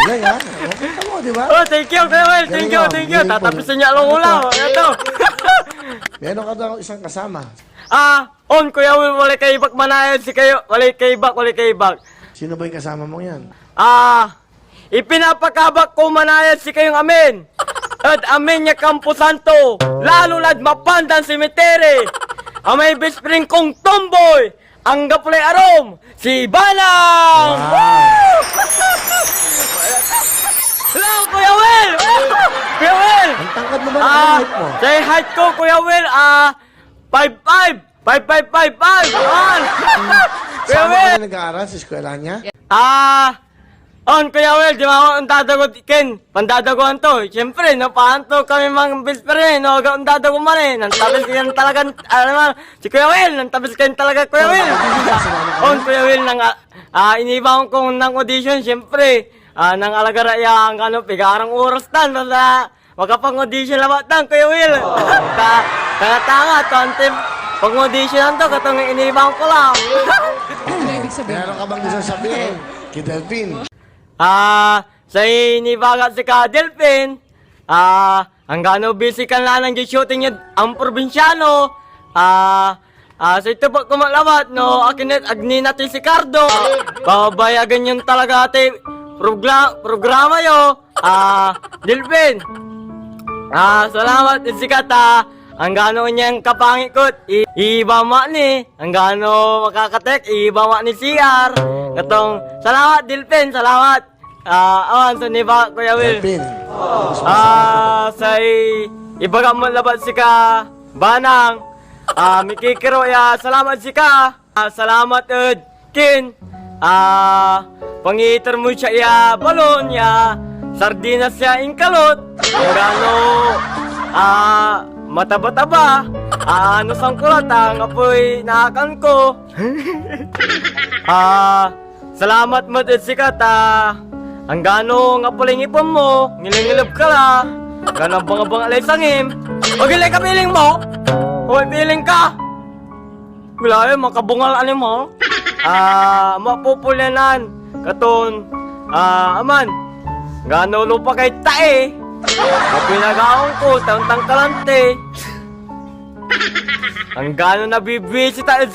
Galing ha? Makita mo, di ba? Oh, thank you, Kuya Will. Thank you, thank you. Tatapisin niya ang ulaw. Ito. Meron ka daw isang kasama. On, Kuya Will, wala kay ibak manayan si kayo. Wala kay ibak. Sino ba yung kasama mo yan? Ipinapakabak ko manayad si kayong amin. At amin niya Campo Santo. Lalo lad mapandan simeteri. Ang may bispring kong tomboy. Ang gapulay arom. Si Banang! Wow. Woo! Hello, Kuya Will! Kuya Will! Ang tangkad mo ba na height mo? Sa height ko, Kuya Will, 5'5". 5'5". Kuya Saan Will! ka na nag-aaral sa eskwela niya? On, Kuya Will, di ba ang dadagot, Ken? Pandadaguan to. Siyempre, no, paanto kami mga bispere, no, ang dadago man eh. Nantabis kayo talaga, si Kuya Will, nantabis kayo talaga, Kuya Will. On, Kuya Will, inibaw ko ng audition, siyempre, nang alagara yang, pigarang oras tan, basta, makapang-audition labat tan, Kuya Will. Tanga-tanga, to, pang-audition to, katong inibaw ko lang. Meron ka bang gusto sabihin? Kay Delphine. Sa inibagat si ka Delphine, ang gano busy ka na ng shooting niya ang probinsyano, sa ito po kumalawat, no, akin agni natin si Cardo, babayagan yung talaga ate programa yo, Delphine, salamat si Kata, ang gano niyang kapangikot, ibama ni, ang gano makakatek, ibama ni CR, katong, salamat Delphine, salamat, awan sa niba, Kuya Will. Delphine. Say, ibaga mo labat si ka, Banang, mikikiro ya, salamat si ka, salamat Kin, pangiter mo siya ya, balon ya, sardinas ya, ingkalot, ang gano, mataba-taba, ano sang kulatang, apoy naakan ko. Salamat mo din sikat, ang gano nga puling ipon mo, ngiling-ngilab ka la, gano bang alay sangim, magilay ka piling mo, huwag piling ka. Wala makabungal ano mo, mapupulyanan, katon, aman, gano lupa kay tae, pinagaong ko, tang kalante. Ang gano'n nabibisi tayo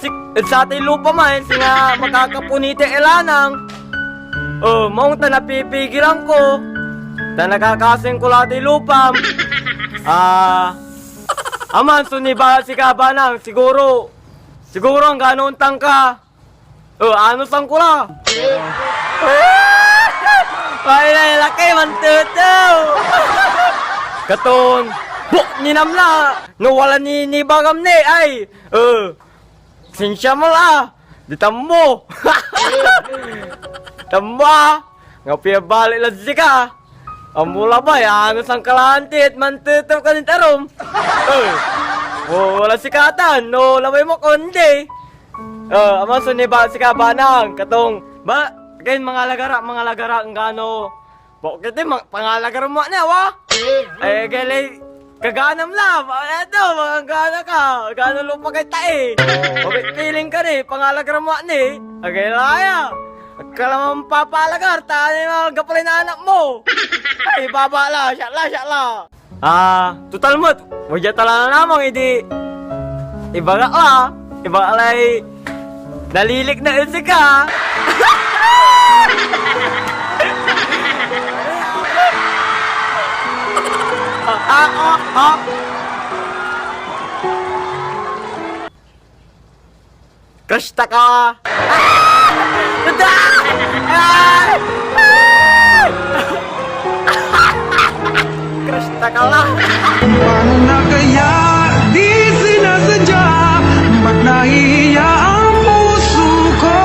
sa ating lupa man, singa makakapunite elanang. Maong ta napipigilan ko, ta nakakasing ko lahat yung lupa. Aman, suniba si Kabanang, siguro ang gano'n tangka. Ano sang kula? Ay, laki man tuto. Katon, buk ninamla, no wala ni bagam ni ay. Sinsya mo la, di tambo. Tamba, ngapi balik lang sika. Ang mula ba ano sang kalanti at mantuto ka ni tarom. Wala sikatan, no labay mo kundi. Ama suniba si Kabanang, katong ba kayo mga lagara ang gano. Bakit pangalagara mo na wa? Galay kaganam la. Eto, mga gana ka. Gano lupa kay tae. Bakit feeling ka ni pangalagara mo ni? Agay laya. Kalamang papalagar, tani mga gapalay na anak mo. Ay, baba la, syakla. Total mo, wajah tala na namang, hindi. Ibaga la, ibaga lay, nalilik na isi ka. Crush ta ka. Crush ta ka lah. Paano na kaya di sinasadya? Ba't nahihiya ang puso ko?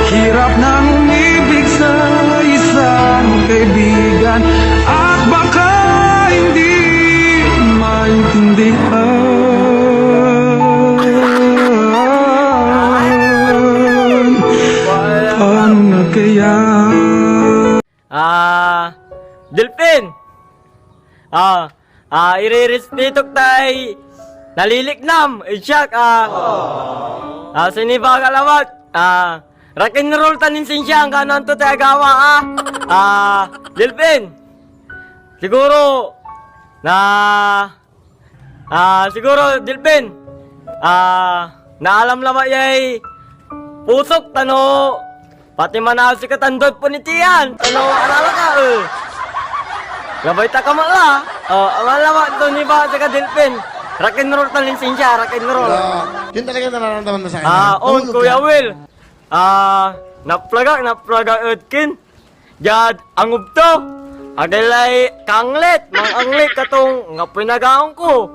Hirap nang umibig sa isang kaibigan at baka hindi maintindihan. Paano na kaya? Delphine! Irirespetok tay naliliknam, isyak, siniba kalawat, rock and roll tanin siya, ang ganon to tayo gawa, Dilpin, siguro, siguro, Dilpin, naalam lama yay, pusok, tano, pati manaw si katandot po ni Tiyan, tano, alala ka, Labay ta ka mala. Amala to ni ba sa Dilpin. Rock and roll talin siya, rock and roll. Yun talaga nararamdaman mo sa kanya. Kuya Will. Naplaga utkin. Jad angub to. Agalay kanglet, mang anglit katong nga pinagaon ko.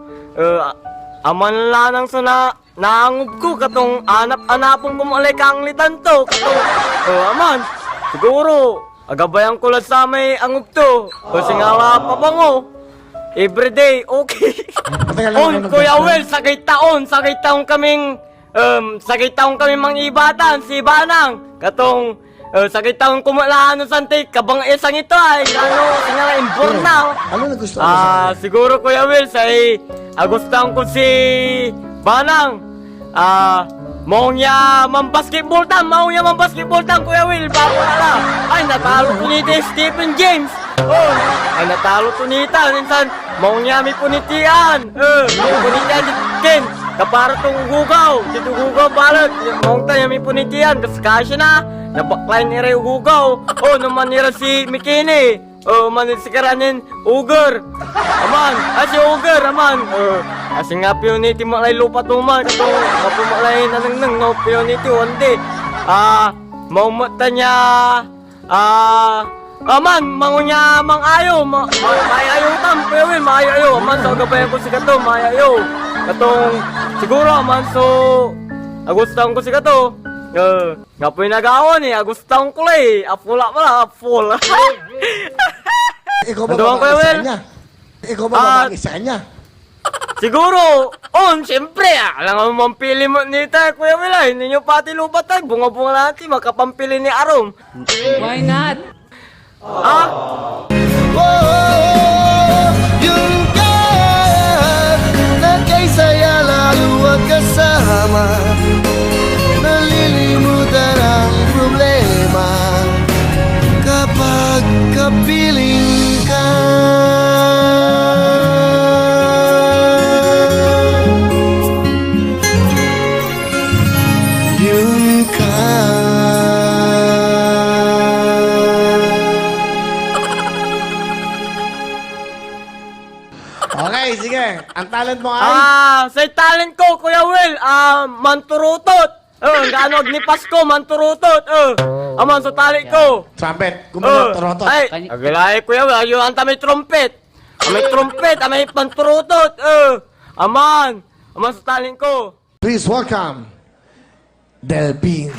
Aman lanang sa naangub ko katong anapong kumalay kanglitan to. Katong aman. Siguro agabayang kulad sa may angub to. Kasi nga pabango. Everyday, okay. Kuya Will, sagay taon kaming mangibatan, si Banang. Katong, sagay taon kumalaan ng santik, kabang isang ito ay, sinala imbornaw. Ano na gusto mo sa kanya? Siguro Kuya Will, gustuhan ko si Banang. Maunya mambasketball tan, Kuya Will, bago na lang. Ay, natalo ko ni Stephen James. Ay, natalo to nita. Minsan, maunya may punitian. May punitian din. Kapara tong gugaw. Dito gugaw balat. Maungta niya may punitian. Kasya na. Nabaklain nila yung gugaw. Naman nila si Mikini. Manil si Karanin, Ugar. Aman, si Ugar, aman. Kasi nga piyoniti maklay lupa tuman. Ito, mapumaklay nanang no piyoniti, wandi. Maumata niya, aman, mangunya, mangayo, maayayo tam, Kuya Will, maayayo. Aman, so gabayan ko si Kato, maayayo. Katong, siguro, aman, so, agustuhan ko si Kato. Nga po yung nag-aon agustuhan ko lang apula pala, apula. Ikaw ba babagay sa kanya? Ikaw ba babagay sa kanya? Siguro, siyempre, alam mo mampili mo nito, Kuya Will, hindi nyo pati lupa tayo, bunga-bunga natin, makapampili ni Arom. Why not? Yung kahit na kay saya lalo at kasama, nalilimutan ang problema kapag kapiling ka. Yun ka. Okay, sige. Ang talent mo ay? Sa talent ko, Kuya Will, manturutot. Gaano ni Pasko, manturutot. Aman sa tali ko. Trumpet. Kumbaga, torotot. Ay, agilay, Kuya Will, ayun, anta may trumpet. May trumpet, may panturutot. Aman sa talent ko. Please welcome, Delpin.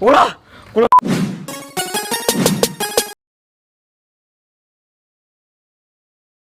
Wala.